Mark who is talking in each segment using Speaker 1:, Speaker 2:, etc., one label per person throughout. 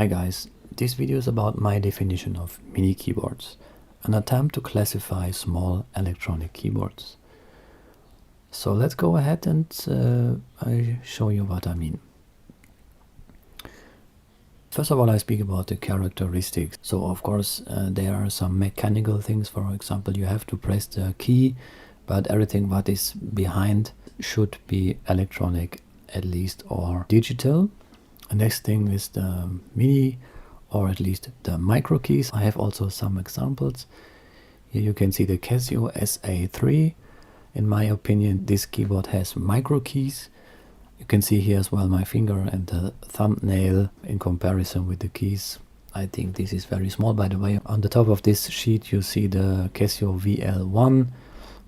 Speaker 1: Hi guys, this video is about my definition of mini keyboards, an attempt to classify small electronic keyboards. So let's go ahead and I show you what I mean. First of all, I speak about the characteristics. So of course there are some mechanical things. For example, you have to press the key, but everything what is behind should be electronic at least, or digital. The next thing is the MIDI, or at least the Microkeys. I have also some examples. Here you can see the Casio SA3. In my opinion, this keyboard has Microkeys. You can see here as well my finger and the thumbnail in comparison with the keys. I think this is very small, by the way. On the top of this sheet you see the Casio VL1,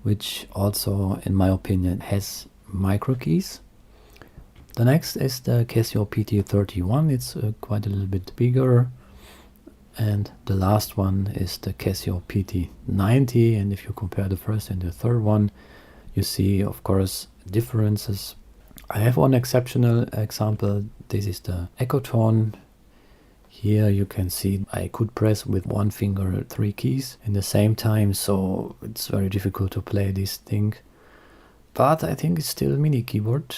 Speaker 1: which also in my opinion has Microkeys. The next is the Casio PT31. It's quite a little bit bigger. And the last one is the Casio PT90. And if you compare the first and the third one, you see, of course, differences. I have one exceptional example. This is the Headphone. Here you can see I could press with one finger 3 keys in the same time, so it's very difficult to play this thing. But I think it's still a mini keyboard.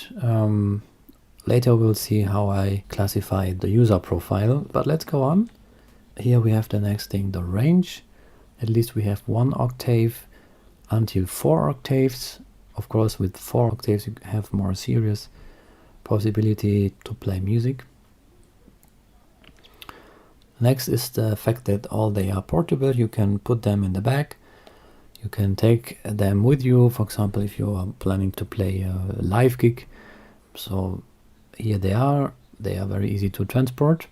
Speaker 1: Later we'll see how I classify the user profile, but let's go on. Here we have the next thing, the range. At least we have 1 octave until 4 octaves. Of course, with 4 octaves you have more serious possibility to play music. Next is the fact that all they are portable. You can put them in the bag. You can take them with you, for example, if you are planning to play a live gig. So here they are very easy to transport.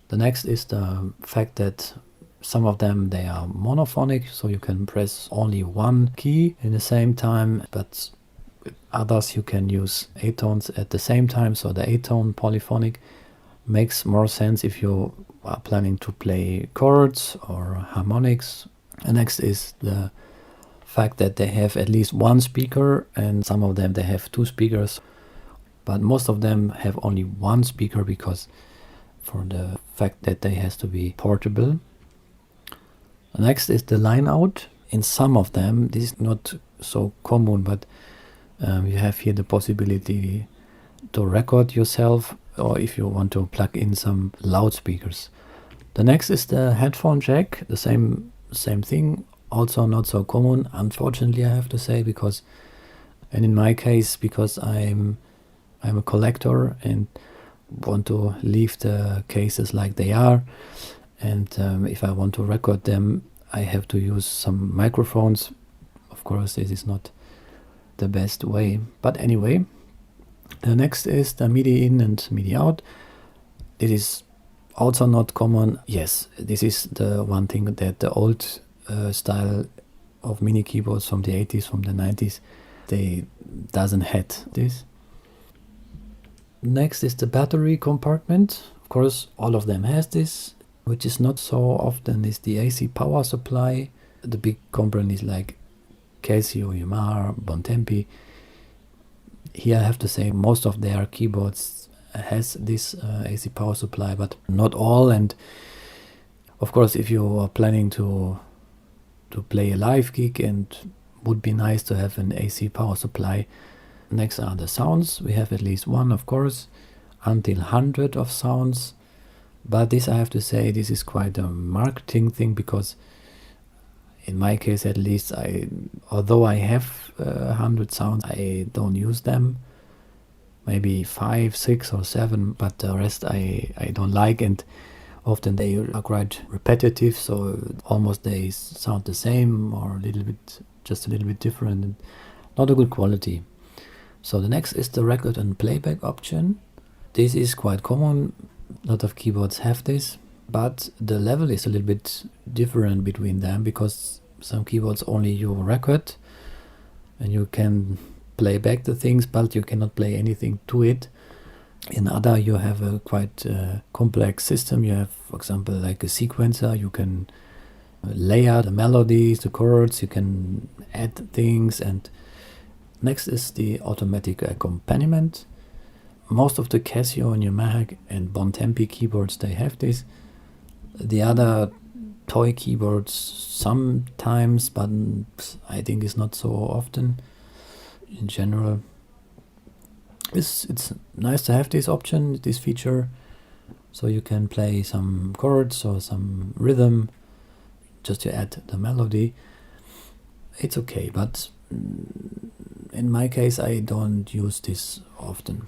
Speaker 1: The next is the fact that some of them, they are monophonic, so you can press only one key in the same time, but with others you can use 8 tones at the same time. So the 8-tone polyphonic makes more sense if you are planning to play chords or harmonics. The next is the fact that they have at least 1 speaker, and some of them they have 2 speakers, but most of them have only 1 speaker because for the fact that they has to be portable. The next is the line out. In some of them, this is not so common, but you have here the possibility to record yourself, or if you want to plug in some loudspeakers. The next is the headphone jack, the same thing, also not so common, unfortunately, I have to say, because, and in my case, because I'm a collector and want to leave the cases like they are, and if I want to record them, I have to use some microphones. Of course, this is not the best way, but anyway. The next is the MIDI in and MIDI out. This is also not common. Yes, this is the one thing that the old style of mini keyboards from the 80s, from the 90s, they doesn't had this. Next is the battery compartment. Of course, all of them has this. Which is not so often is the AC power supply. The big companies like Casio, Yamaha, Bontempi. Here I have to say most of their keyboards has this AC power supply, but not all. And of course, if you are planning to play a live gig, and would be nice to have an AC power supply. Next are the sounds. We have at least 1, of course, until 100 of sounds. But this, I have to say, this is quite a marketing thing, because in my case at least, although I have 100 sounds, I don't use them. Maybe 5, 6 or 7, but the rest I don't like, and often they are quite repetitive, so almost they sound the same, or just a little bit different, and not a good quality. So the next is the record and playback option. This is quite common. A lot of keyboards have this, but the level is a little bit different between them, because some keyboards only you record and you can play back the things, but you cannot play anything to it. In other, you have a quite complex system. You have, for example, like a sequencer. You can layer the melodies, the chords, you can add things. And next is the automatic accompaniment. most of the Casio and Yamaha and Bontempi keyboards, they have this. The other toy keyboards sometimes, but I think it's not so often. In general, it's nice to have this option, this feature, so you can play some chords or some rhythm just to add the melody. It's okay, but in my case I don't use this often.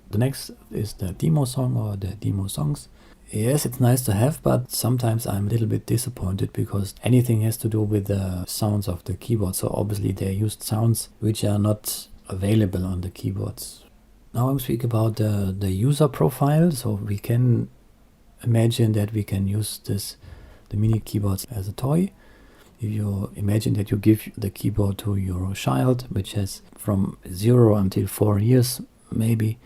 Speaker 1: The next is the demo song or the demo songs. Yes, it's nice to have, but sometimes I'm a little bit disappointed because anything has to do with the sounds of the keyboard. So obviously they used sounds which are not available on the keyboards. Now I'm speaking about the user profile. So we can imagine that we can use the mini keyboards as a toy. If you imagine that you give the keyboard to your child, which has from 0 until 4 years maybe,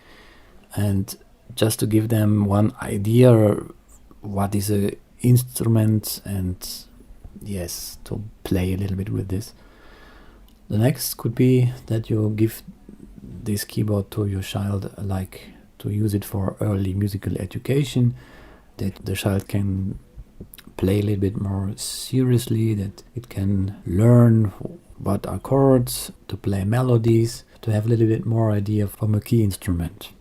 Speaker 1: and just to give them one idea what is a instrument, and yes, to play a little bit with this. The next could be that you give this keyboard to your child, like to use it for early musical education, that the child can play a little bit more seriously, that it can learn what are chords, to play melodies, to have a little bit more idea from a key instrument.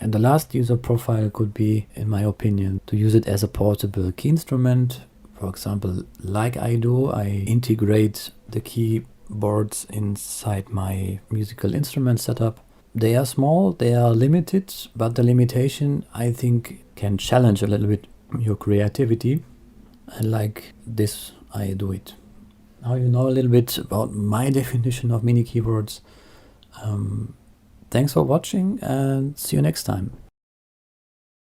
Speaker 1: And the last user profile could be, in my opinion, to use it as a portable key instrument. For example, like I do, I integrate the keyboards inside my musical instrument setup. They are small, they are limited, but the limitation, I think, can challenge a little bit your creativity. And like this, I do it. Now you know a little bit about my definition of mini keyboards. Thanks for watching and see you next time.